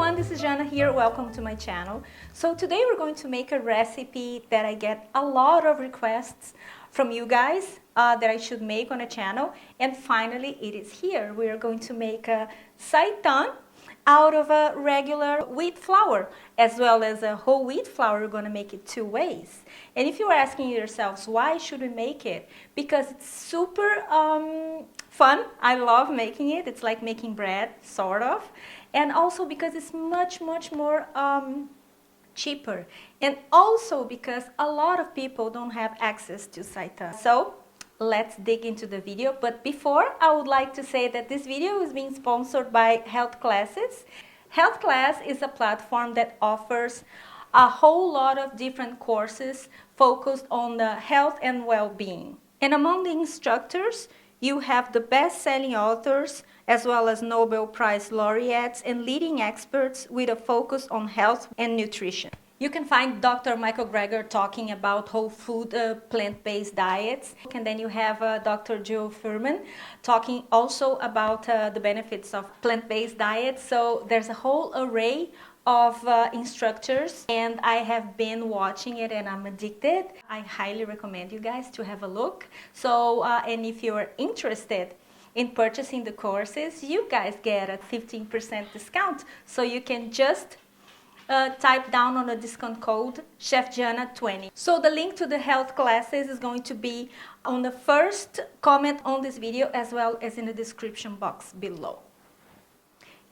everyone, this is Jana here. Welcome to my channel. So today we're going to make a recipe that I get a lot of requests from you guys that I should make on a channel, and finally it is here. We are going to make a Seitan out of a regular wheat flour as well as a whole wheat flour. We're going to make it two ways. And if you're asking yourselves why should we make it, because it's super fun. I love making it. It's like making bread, sort of. And also because it's much more cheaper, and also because a lot of people don't have access to Seitan. So let's dig into the video. But before, I would like to say that this video is being sponsored by Health Classes. Health Class is a platform that offers a whole lot of different courses focused on the health and well-being. And among the instructors, you have the best-selling authors as well as Nobel Prize laureates and leading experts with a focus on health and nutrition. You can find Dr. Michael Greger talking about whole food, plant-based diets. And then you have Dr. Joe Fuhrman talking also about the benefits of plant-based diets. So there's a whole array of instructors, and I have been watching it and I'm addicted. I highly recommend you guys to have a look. So, and if you're interested in purchasing the courses, you guys get a 15% discount. So you can just type down on the discount code ChefJana20. So the link to the health classes is going to be on the first comment on this video as well as in the description box below.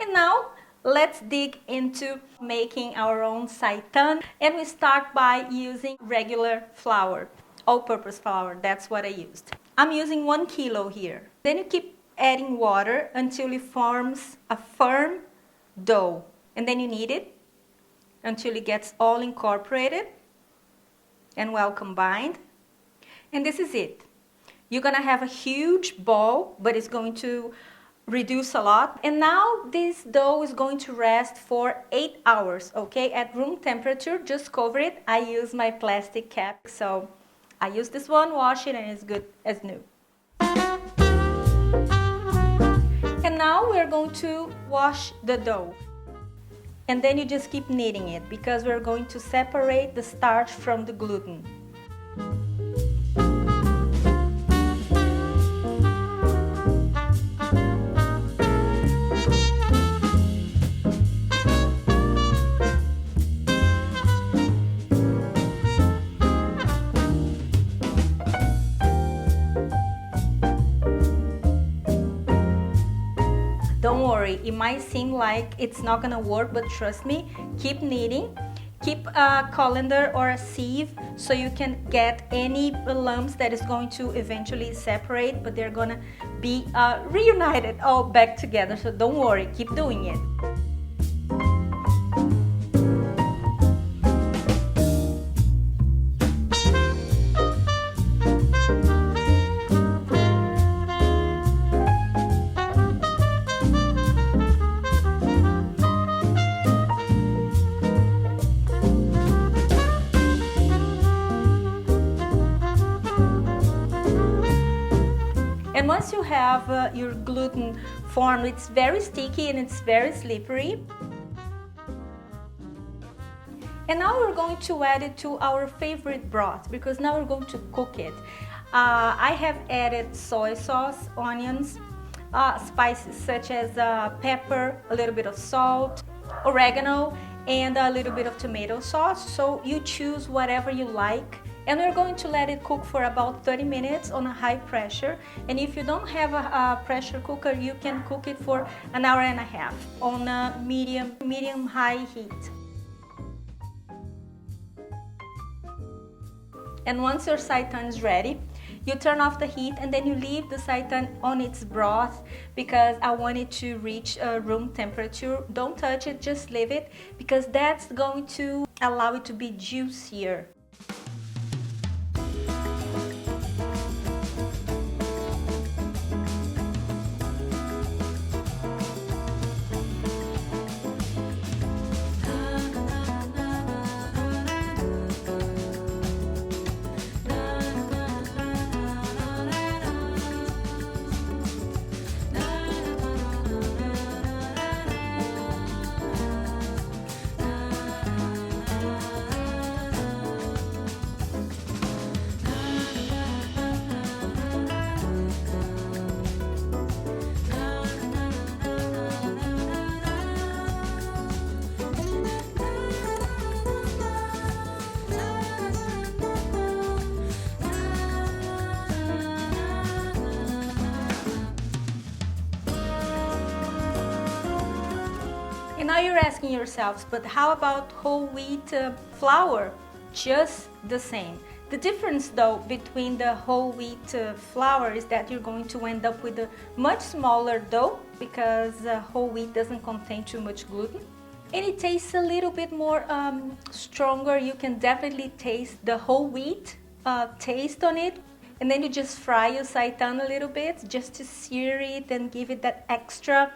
And now let's dig into making our own Seitan, and we start by using regular flour, all-purpose flour. That's what I used. I'm using 1 kilo here. Then you keep adding water until it forms a firm dough, and then you knead it until it gets all incorporated and well combined. And this is it. You're gonna have a huge ball, but it's going to reduce a lot. And now this dough is going to rest for 8 hours, okay, at room temperature. Just cover it. I use my plastic cap, so I use this one, wash it, and it's good as new. And now we're going to wash the dough. And then you just keep kneading it because we're going to separate the starch from the gluten. Don't worry, it might seem like it's not gonna work, but trust me, keep kneading. Keep a colander or a sieve so you can get any lumps that is going to eventually separate, but they're gonna be reunited all back together. So don't worry, keep doing it. And once you have your gluten formed, it's very sticky and it's very slippery. And now we're going to add it to our favorite broth, because now we're going to cook it. I have added soy sauce, onions, spices such as pepper, a little bit of salt, oregano, and a little bit of tomato sauce. So you choose whatever you like. And we're going to let it cook for about 30 minutes on a high pressure. And if you don't have a pressure cooker, you can cook it for an hour and a half on a medium-high heat. And once your Seitan is ready, you turn off the heat and then you leave the Seitan on its broth, because I want it to reach room temperature. Don't touch it, just leave it, because that's going to allow it to be juicier. you're asking yourselves, but how about whole wheat flour? Just the same. The difference though between the whole wheat flour is that you're going to end up with a much smaller dough because whole wheat doesn't contain too much gluten. And it tastes a little bit more stronger. You can definitely taste the whole wheat taste on it. And then you just fry your seitan a little bit just to sear it and give it that extra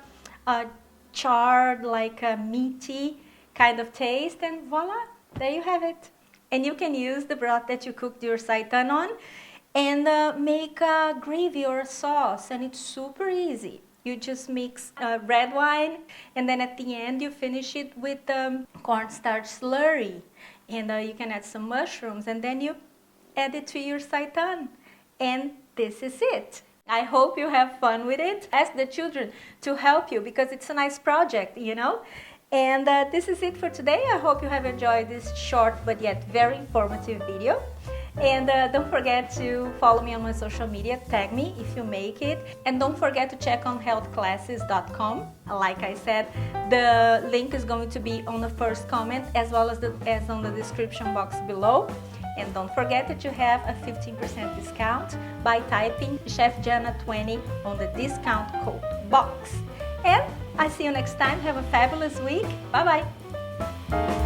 charred, like a meaty kind of taste, and voila, there you have it. And you can use the broth that you cooked your seitan on and make a gravy or a sauce, and it's super easy. You just mix red wine, and then at the end you finish it with cornstarch slurry, and you can add some mushrooms, and then you add it to your seitan, and this is it. I hope you have fun with it. Ask the children to help you because it's a nice project, you know. And this is it for today. I hope you have enjoyed this short but yet very informative video. And don't forget to follow me on my social media, tag me if you make it. And don't forget to check on healthclasses.com. Like I said, the link is going to be on the first comment as well as on the description box below. And don't forget that you have a 15% discount by typing Chef Jana 20 on the discount code box. And I see you next time. Have a fabulous week. Bye-bye.